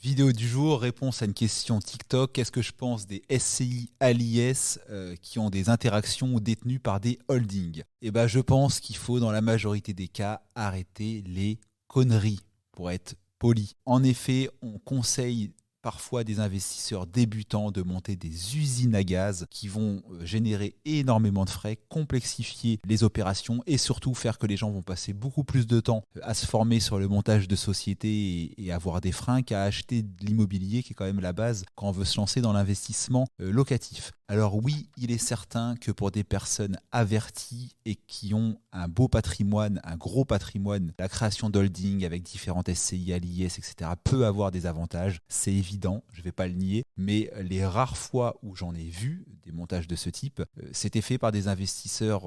Vidéo du jour, réponse à une question TikTok. Qu'est-ce que je pense des SCI à l'IS qui ont des interactions détenues par des holdings? Je pense qu'il faut, dans la majorité des cas, arrêter les conneries, pour être poli. En effet, on conseille parfois des investisseurs débutants de monter des usines à gaz qui vont générer énormément de frais, complexifier les opérations et surtout faire que les gens vont passer beaucoup plus de temps à se former sur le montage de sociétés et avoir des freins qu'à acheter de l'immobilier qui est quand même la base quand on veut se lancer dans l'investissement locatif. Alors oui, il est certain que pour des personnes averties et qui ont un beau patrimoine, un gros patrimoine, la création d'holding avec différentes SCI, l'IS, etc. peut avoir des avantages. C'est évident, je ne vais pas le nier, mais les rares fois où j'en ai vu des montages de ce type, c'était fait par des investisseurs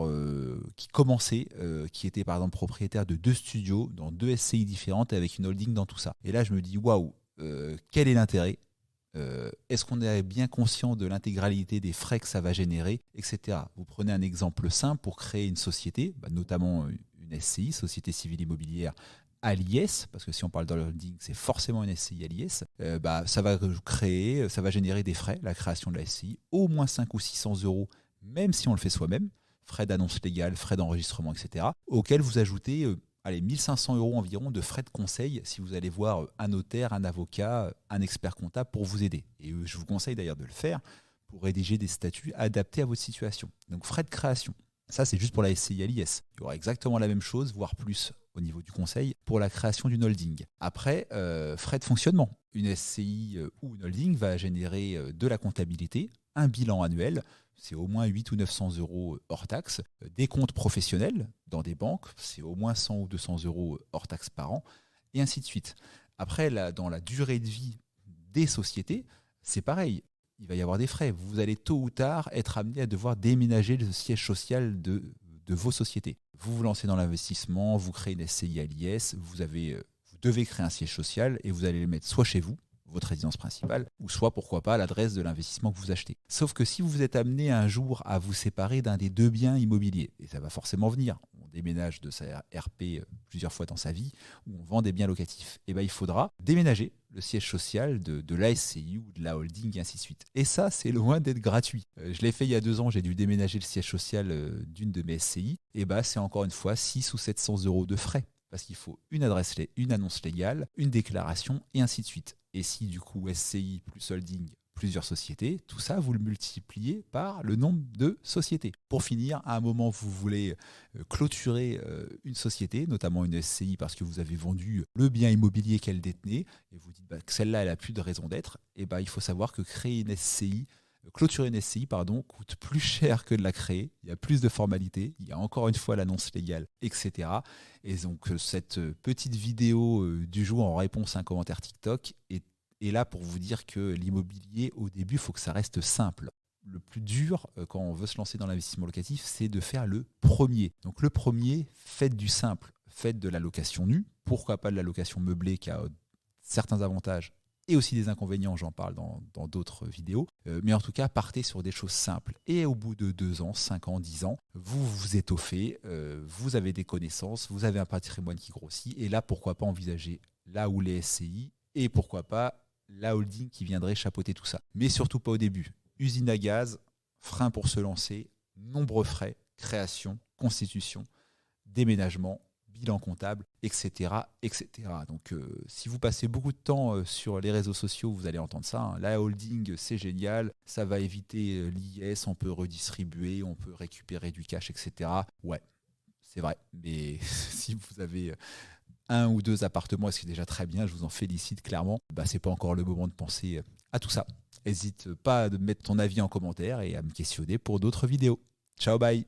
qui commençaient, qui étaient par exemple propriétaires de 2 studios dans 2 SCI différentes et avec une holding dans tout ça. Et là, je me dis, waouh, quel est l'intérêt ? Est-ce qu'on est bien conscient de l'intégralité des frais que ça va générer, etc. Vous prenez un exemple simple pour créer une société, notamment une SCI, Société Civile Immobilière, à l'IS, parce que si on parle de holding, c'est forcément une SCI à l'IS, ça va générer des frais, la création de la SCI, au moins 500 ou 600 euros, même si on le fait soi-même, frais d'annonce légale, frais d'enregistrement, etc., auxquels vous ajoutez 1500 euros environ de frais de conseil si vous allez voir un notaire, un avocat, un expert comptable pour vous aider. Et je vous conseille d'ailleurs de le faire pour rédiger des statuts adaptés à votre situation. Donc frais de création, ça c'est juste pour la SCI à l'IS. Il y aura exactement la même chose, voire plus au niveau du conseil, pour la création d'une holding. Après, frais de fonctionnement. Une SCI ou une holding va générer de la comptabilité, un bilan annuel, c'est au moins 800 ou 900 euros hors taxe. Des comptes professionnels dans des banques, c'est au moins 100 ou 200 euros hors taxe par an, et ainsi de suite. Après, dans la durée de vie des sociétés, c'est pareil. Il va y avoir des frais. Vous allez tôt ou tard être amené à devoir déménager le siège social de vos sociétés. Vous vous lancez dans l'investissement, vous créez une SCI à l'IS, vous devez créer un siège social et vous allez le mettre soit chez vous, votre résidence principale, ou soit, pourquoi pas, à l'adresse de l'investissement que vous achetez. Sauf que si vous êtes amené un jour à vous séparer d'un des 2 biens immobiliers, et ça va forcément venir, on déménage de sa RP plusieurs fois dans sa vie, ou on vend des biens locatifs, il faudra déménager le siège social de la SCI ou de la holding, et ainsi de suite. Et ça, c'est loin d'être gratuit. Je l'ai fait il y a 2 ans, j'ai dû déménager le siège social d'une de mes SCI, c'est encore une fois 600 ou 700 euros de frais. Parce qu'il faut une annonce légale, une déclaration, et ainsi de suite. Et si du coup SCI plus holding, plusieurs sociétés, tout ça, vous le multipliez par le nombre de sociétés. Pour finir, à un moment, vous voulez clôturer une société, notamment une SCI, parce que vous avez vendu le bien immobilier qu'elle détenait, et vous dites que celle-là, elle n'a plus de raison d'être, il faut savoir que clôturer une SCI coûte plus cher que de la créer. Il y a plus de formalités. Il y a encore une fois l'annonce légale, etc. Et donc, cette petite vidéo du jour en réponse à un commentaire TikTok est là pour vous dire que l'immobilier, au début, il faut que ça reste simple. Le plus dur, quand on veut se lancer dans l'investissement locatif, c'est de faire le premier. Donc, le premier, faites du simple. Faites de la location nue. Pourquoi pas de la location meublée qui a certains avantages et aussi des inconvénients, j'en parle dans d'autres vidéos. Mais en tout cas, partez sur des choses simples. Et au bout de 2 ans, 5 ans, 10 ans, vous vous étoffez, vous avez des connaissances, vous avez un patrimoine qui grossit. Et là, pourquoi pas envisager là où les SCI et pourquoi pas la holding qui viendrait chapeauter tout ça. Mais surtout pas au début. Usine à gaz, frein pour se lancer, nombreux frais, création, constitution, déménagement, bilan comptable, etc. etc. Donc, si vous passez beaucoup de temps sur les réseaux sociaux, vous allez entendre ça. La holding, c'est génial. Ça va éviter l'IS, on peut redistribuer, on peut récupérer du cash, etc. Ouais, c'est vrai. Mais si vous avez 1 ou 2 appartements, c'est déjà très bien. Je vous en félicite clairement. C'est pas encore le moment de penser à tout ça. N'hésite pas à mettre ton avis en commentaire et à me questionner pour d'autres vidéos. Ciao, bye.